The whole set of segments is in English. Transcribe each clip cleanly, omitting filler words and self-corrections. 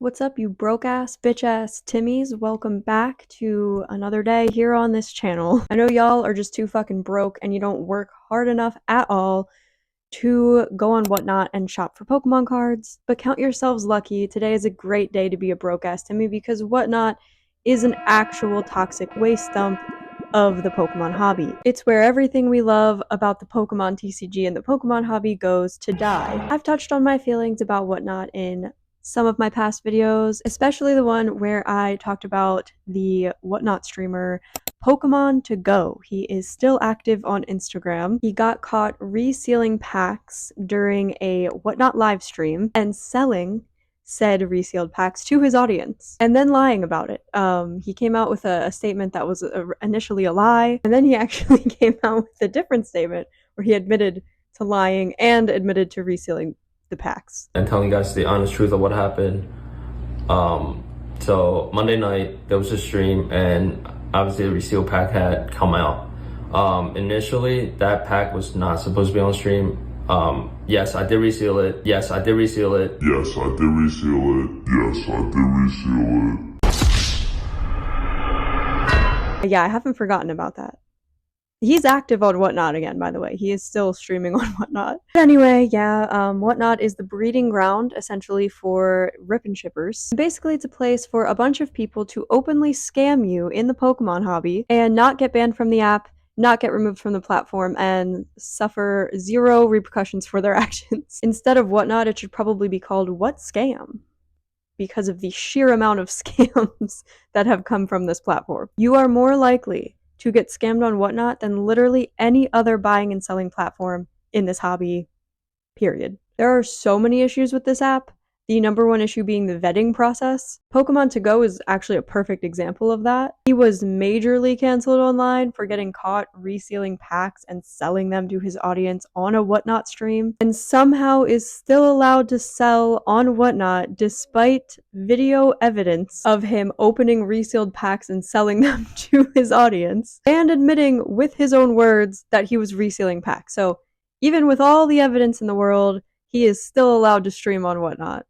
What's up, you broke-ass, bitch-ass Timmies? Welcome back to another day here on this channel. I know y'all are just too fucking broke and you don't work hard enough at all to go on Whatnot and shop for Pokemon cards, but count yourselves lucky. Today is a great day to be a broke-ass Timmy because Whatnot is an actual toxic waste dump of the Pokemon hobby. It's where everything we love about the Pokemon TCG and the Pokemon hobby goes to die. I've touched on my feelings about Whatnot in some of my past videos, especially the one where I talked about the Whatnot streamer Pokemon to Go. He is still active on Instagram. He got caught resealing packs during a Whatnot live stream and selling said resealed packs to his audience and then lying about it. He came out with a statement that was initially a lie, and then he actually came out with a different statement where he admitted to lying and admitted to resealing the packs. And telling you guys the honest truth of what happened. So Monday night there was a stream and obviously the reseal pack had come out. Initially that pack was not supposed to be on stream. Yes, I did reseal it. Yes, I did reseal it. Yes, I did reseal it. Yes, I did reseal it. Yeah, I haven't forgotten about that. He's active on Whatnot again, by the way. He is still streaming on Whatnot. But anyway, yeah, Whatnot is the breeding ground, essentially, for rip and shippers. Basically, it's a place for a bunch of people to openly scam you in the Pokemon hobby and not get banned from the app, not get removed from the platform, and suffer zero repercussions for their actions. Instead of Whatnot, it should probably be called What Scam? Because of the sheer amount of scams that have come from this platform. You are more likely to get scammed on Whatnot than literally any other buying and selling platform in this hobby, period. There are so many issues with this app, the number one issue being the vetting process. Pokemon to Go is actually a perfect example of that. He was majorly canceled online for getting caught resealing packs and selling them to his audience on a Whatnot stream, and somehow is still allowed to sell on Whatnot despite video evidence of him opening resealed packs and selling them to his audience, and admitting with his own words that he was resealing packs. So even with all the evidence in the world, he is still allowed to stream on Whatnot.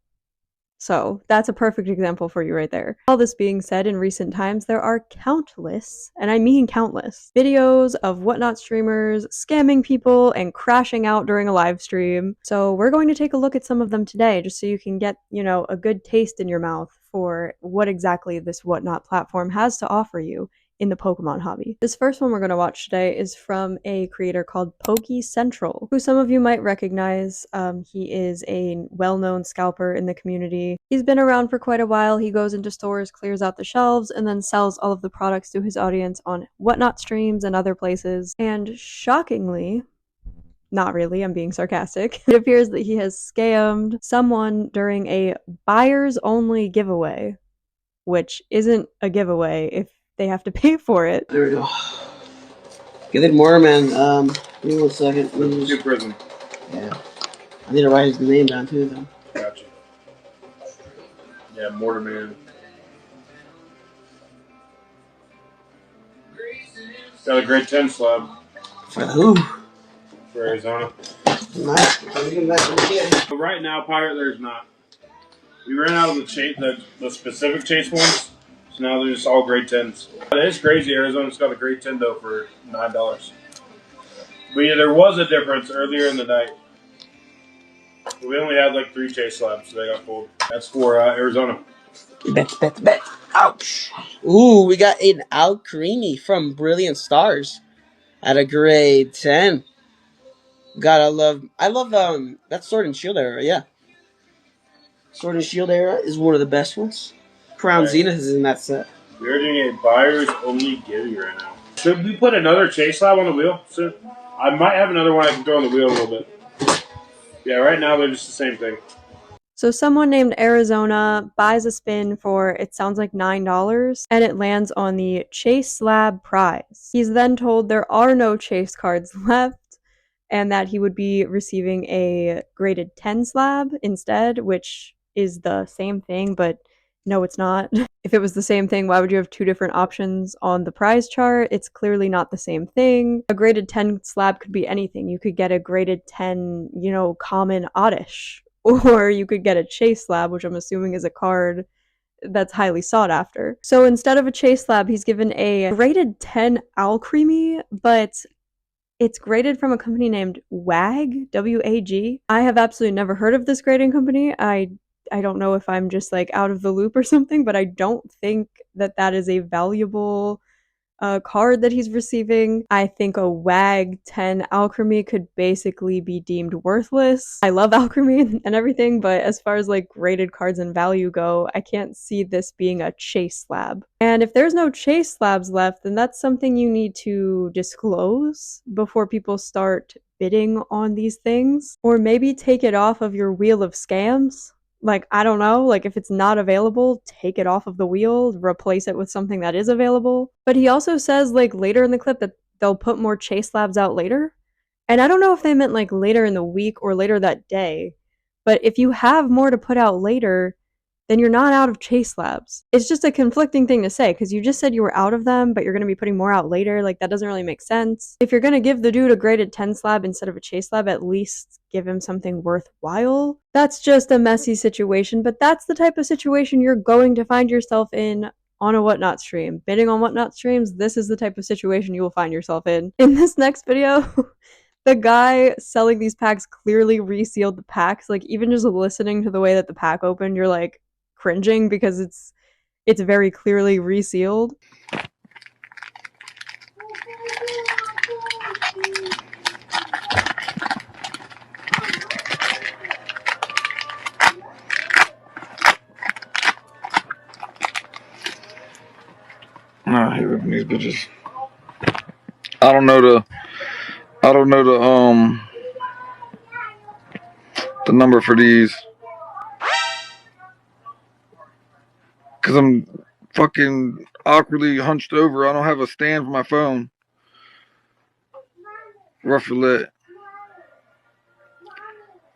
So that's a perfect example for you right there. All this being said, in recent times, there are countless, and I mean countless, videos of Whatnot streamers scamming people and crashing out during a live stream. So we're going to take a look at some of them today, just so you can get, a good taste in your mouth for what exactly this Whatnot platform has to offer you in the Pokemon hobby. This first one we're going to watch today is from a creator called Poke Central, who some of you might recognize. He is a well-known scalper in the community. He's been around for quite a while. He goes into stores, clears out the shelves, and then sells all of the products to his audience on Whatnot streams and other places. And shockingly, not really, I'm being sarcastic, it appears that he has scammed someone during a buyers only giveaway, which isn't a giveaway if they have to pay for it. There we go. Get it more, man. Give me 1 second. Two prison. Yeah. I need to write his name down too, though. Gotcha. Yeah, Mortarman. Got a grade 10 slab. For who? For Arizona. Nice. But right now, Pirate, there's not. We ran out of the specific chase ones, so now they're just all grade 10s. It's crazy. Arizona's got a grade 10 though for $9. But yeah, there was a difference earlier in the night. We only had like 3 chase slabs, so they got pulled. That's for Arizona. Bet. Ouch. Ooh, we got an Alcremie from Brilliant Stars at a grade 10. God, I love that Sword and Shield era, yeah. Sword and Shield era is one of the best ones. Crown Zenith is in that set. We're doing a buyers only giving right now. Should we put another chase slab on the wheel? So I might have another one I can throw on the wheel a little bit. Yeah, right now they're just the same thing. So someone named Arizona buys a spin for, it sounds like $9, and it lands on the Chase Slab prize. He's then told there are no Chase cards left, and that he would be receiving a graded 10 slab instead, which is the same thing, but no, it's not. If it was the same thing, why would you have 2 different options on the prize chart? It's clearly not the same thing. A graded 10 slab could be anything. You could get a graded 10, common oddish, or you could get a chase slab, which I'm assuming is a card that's highly sought after. So instead of a chase slab, he's given a graded 10 Alcremie, but it's graded from a company named WAG, W-A-G. I have absolutely never heard of this grading company. I don't know if I'm just like out of the loop or something, but I don't think that that is a valuable card that he's receiving. I think a WAG 10 Alchemy could basically be deemed worthless. I love Alchemy and everything, but as far as like graded cards and value go, I can't see this being a chase slab. And if there's no chase slabs left, then that's something you need to disclose before people start bidding on these things. Or maybe take it off of your wheel of scams. Like, I don't know, like if it's not available, take it off of the wheel, replace it with something that is available. But he also says like later in the clip that they'll put more chase labs out later. And I don't know if they meant like later in the week or later that day. But if you have more to put out later, then you're not out of chase labs. It's just a conflicting thing to say because you just said you were out of them, but you're going to be putting more out later. Like, that doesn't really make sense. If you're going to give the dude a graded 10 slab instead of a chase slab, at least give him something worthwhile. That's just a messy situation, but that's the type of situation you're going to find yourself in on a Whatnot stream. Bidding on Whatnot streams, this is the type of situation you will find yourself in. In this next video, the guy selling these packs clearly resealed the packs. Like, even just listening to the way that the pack opened, you're like cringing because it's very clearly resealed. Nah, I hate ripping these bitches. I don't know the I don't know the number for these. Cause I'm fucking awkwardly hunched over. I don't have a stand for my phone. Rough Roulette,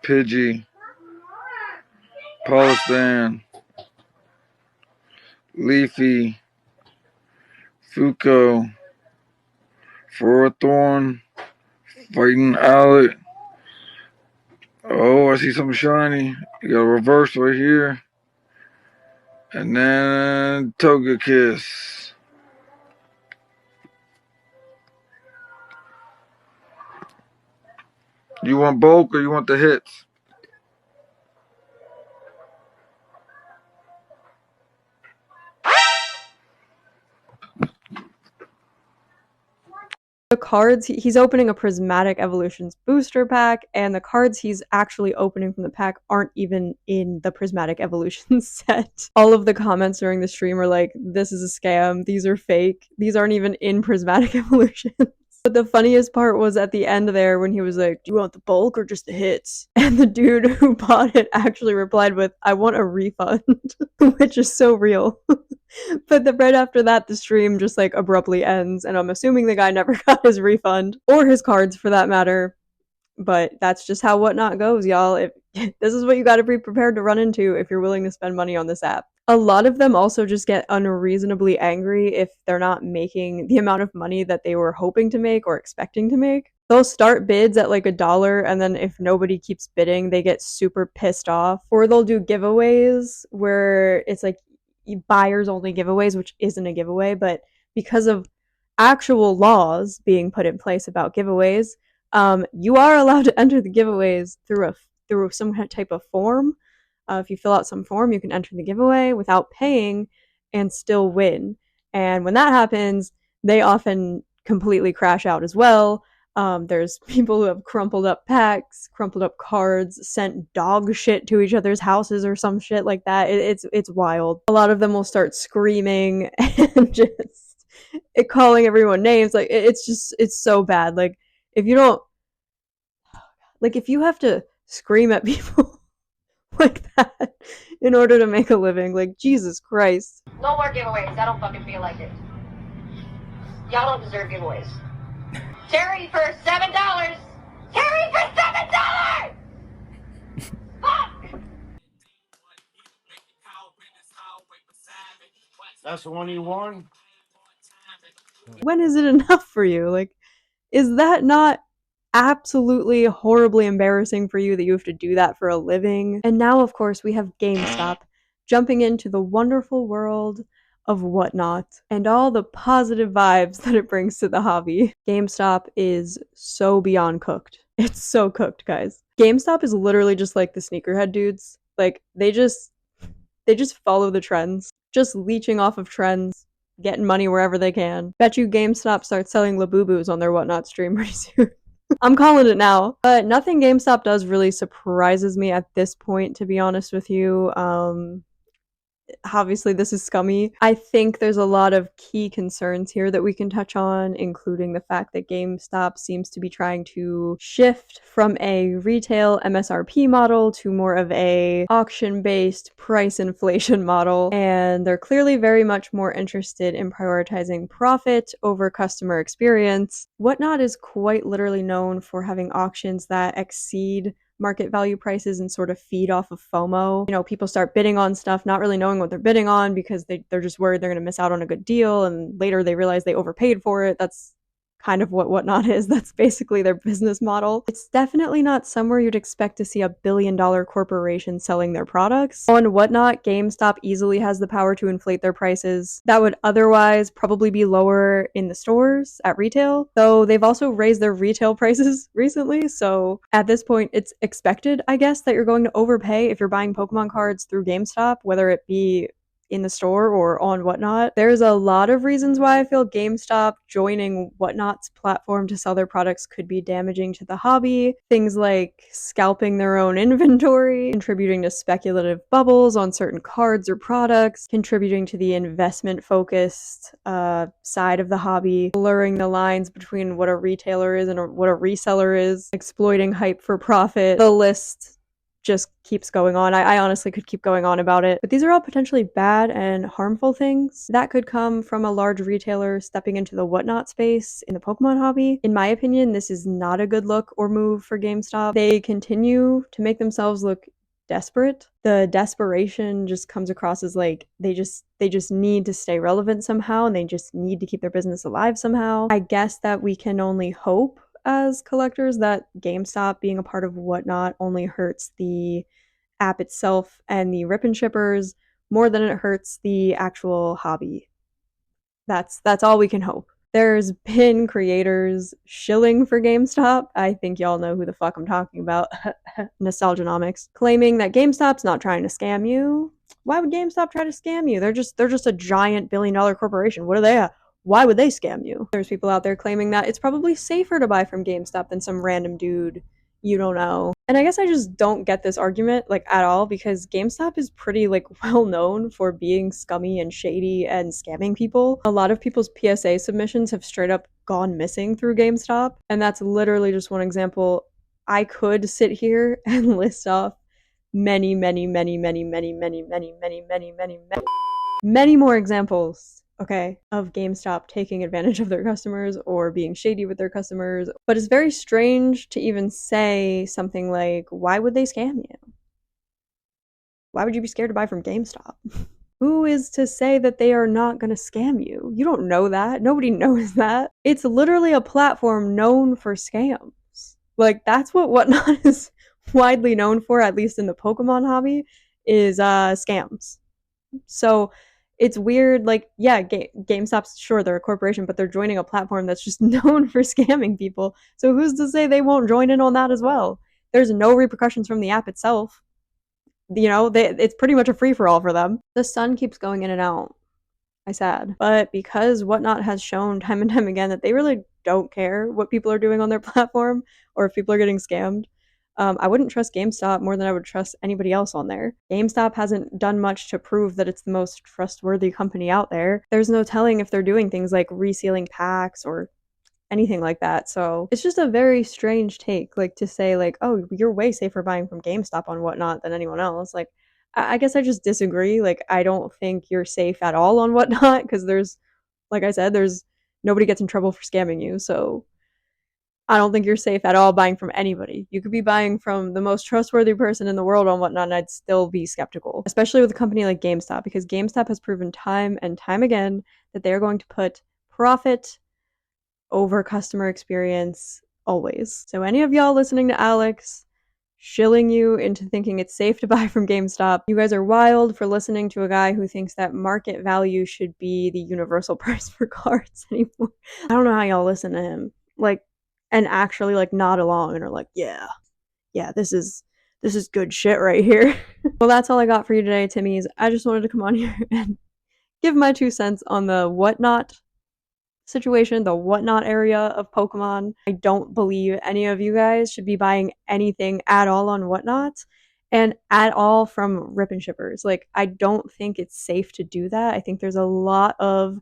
Pidgey, Polistan, Leafy, Fuko, Forthorn, Fighting Owlet. Oh, I see something shiny. You got a reverse right here. And then Togekiss. You want bulk or you want the hits? The cards, he's opening a Prismatic Evolutions booster pack, and the cards he's actually opening from the pack aren't even in the Prismatic Evolutions set. All of the comments during the stream are like, this is a scam, these are fake, these aren't even in Prismatic Evolutions. But the funniest part was at the end there when he was like, do you want the bulk or just the hits? And the dude who bought it actually replied with, I want a refund, which is so real. But right after that, the stream just like abruptly ends, and I'm assuming the guy never got his refund or his cards for that matter. But that's just how Whatnot goes, y'all. If this is what you got to be prepared to run into if you're willing to spend money on this app. A lot of them also just get unreasonably angry if they're not making the amount of money that they were hoping to make or expecting to make. They'll start bids at like $1, and then if nobody keeps bidding, they get super pissed off. Or they'll do giveaways where it's like buyers only giveaways, which isn't a giveaway, but because of actual laws being put in place about giveaways, you are allowed to enter the giveaways through some type of form. If you fill out some form, you can enter the giveaway without paying and still win. And when that happens, they often completely crash out as well. There's people who have crumpled up packs, crumpled up cards, sent dog shit to each other's houses or some shit like that. It's wild. A lot of them will start screaming and just calling everyone names. Like, it's so bad. Like, if you don't, like, if you have to scream at people like that in order to make a living, like, Jesus Christ. No more giveaways. I don't fucking feel like it. Y'all don't deserve giveaways. Charity for $7. Charity for $7. Fuck. That's the one you won? When is it enough for you? Like, is that not absolutely horribly embarrassing for you that you have to do that for a living. And now, of course, we have GameStop jumping into the wonderful world of Whatnot and all the positive vibes that it brings to the hobby. GameStop is so beyond cooked. It's so cooked, guys. GameStop is literally just like the sneakerhead dudes. Like they just follow the trends, just leeching off of trends, getting money wherever they can. Bet you GameStop starts selling Labubus on their Whatnot stream pretty soon. I'm calling it now. But nothing GameStop does really surprises me at this point, to be honest with you. Obviously this is scummy. I think there's a lot of key concerns here that we can touch on, including the fact that GameStop seems to be trying to shift from a retail MSRP model to more of a auction-based price inflation model, and they're clearly very much more interested in prioritizing profit over customer experience. Whatnot is quite literally known for having auctions that exceed market value prices and sort of feed off of FOMO. You know, people start bidding on stuff, not really knowing what they're bidding on because they're just worried they're going to miss out on a good deal. And later they realize they overpaid for it. That's kind of what Whatnot is. That's basically their business model. It's definitely not somewhere you'd expect to see a billion-dollar corporation selling their products. On Whatnot, GameStop easily has the power to inflate their prices that would otherwise probably be lower in the stores at retail, though they've also raised their retail prices recently, so at this point it's expected, I guess, that you're going to overpay if you're buying Pokemon cards through GameStop, whether it be in the store or on Whatnot. There's a lot of reasons why I feel GameStop joining Whatnot's platform to sell their products could be damaging to the hobby. Things like scalping their own inventory, contributing to speculative bubbles on certain cards or products, contributing to the investment focused side of the hobby, blurring the lines between what a retailer is and what a reseller is, exploiting hype for profit. The list just keeps going on. I honestly could keep going on about it. But these are all potentially bad and harmful things that could come from a large retailer stepping into the Whatnot space in the Pokemon hobby. In my opinion, this is not a good look or move for GameStop. They continue to make themselves look desperate. The desperation just comes across as like they just need to stay relevant somehow, and they just need to keep their business alive somehow. I guess that we can only hope as collectors that GameStop being a part of Whatnot only hurts the app itself and the rip and shippers more than it hurts the actual hobby. That's all we can hope. There's been creators shilling for GameStop. I think y'all know who the fuck I'm talking about. Nostalgianomics. Claiming that GameStop's not trying to scam you. Why would GameStop try to scam you? They're just a giant billion-dollar corporation. What are they at? Why would they scam you? There's people out there claiming that it's probably safer to buy from GameStop than some random dude you don't know. And I guess I just don't get this argument like at all, because GameStop is pretty like well known for being scummy and shady and scamming people. A lot of people's PSA submissions have straight up gone missing through GameStop, and that's literally just one example. I could sit here and list off many more examples, okay, of GameStop taking advantage of their customers or being shady with their customers. But it's very strange to even say something like, why would they scam you? Why would you be scared to buy from GameStop? Who is to say that they are not going to scam you? You don't know that. Nobody knows that. It's literally a platform known for scams. Like, that's what Whatnot is widely known for, at least in the Pokemon hobby, is scams. So it's weird, like, yeah, GameStop's, sure, they're a corporation, but they're joining a platform that's just known for scamming people. So who's to say they won't join in on that as well? There's no repercussions from the app itself. You know, it's pretty much a free-for-all for them. The sun keeps going in and out. I said. But because Whatnot has shown time and time again that they really don't care what people are doing on their platform or if people are getting scammed, I wouldn't trust GameStop more than I would trust anybody else on there. GameStop hasn't done much to prove that it's the most trustworthy company out there. There's no telling if they're doing things like resealing packs or anything like that. So it's just a very strange take, like to say like, oh, you're way safer buying from GameStop on Whatnot than anyone else. Like, I guess I just disagree. Like, I don't think you're safe at all on Whatnot because there's, like I said, there's nobody gets in trouble for scamming you. So I don't think you're safe at all buying from anybody. You could be buying from the most trustworthy person in the world on Whatnot, and I'd still be skeptical, especially with a company like GameStop, because GameStop has proven time and time again that they're going to put profit over customer experience always. So any of y'all listening to Alex, shilling you into thinking it's safe to buy from GameStop, you guys are wild for listening to a guy who thinks that market value should be the universal price for cards anymore. I don't know how y'all listen to him, like, and actually like nod along and are like, yeah, this is good shit right here. Well, that's all I got for you today, Timmies. I just wanted to come on here and give my 2 cents on the whatnot situation, the whatnot area of Pokemon. I don't believe any of you guys should be buying anything at all on whatnot and at all from rip and shippers. Like, I don't think it's safe to do that. I think there's a lot of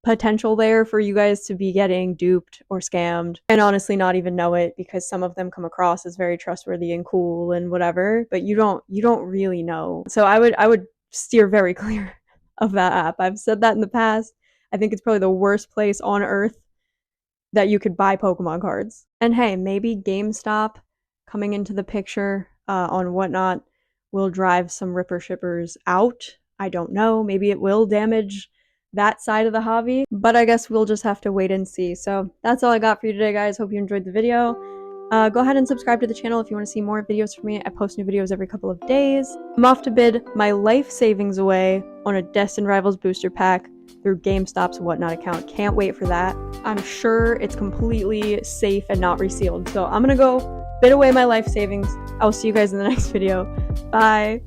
potential there for you guys to be getting duped or scammed and honestly not even know it, because some of them come across as very trustworthy and cool and whatever, but you don't really know. So I would steer very clear of that app. I've said that in the past. I think it's probably the worst place on earth that you could buy Pokemon cards. And hey, maybe GameStop coming into the picture on whatnot will drive some ripper shippers out. I don't know. Maybe it will damage that side of the hobby, but I guess we'll just have to wait and see. So that's all I got for you today, guys. Hope you enjoyed the video. Go ahead and subscribe to the channel if you want to see more videos from me. I post new videos every couple of days. I'm off to bid my life savings away on a Destined Rivals booster pack through GameStop's Whatnot account. Can't wait for that. I'm sure it's completely safe and not resealed. So I'm gonna go bid away my life savings. I'll see you guys in the next video. Bye.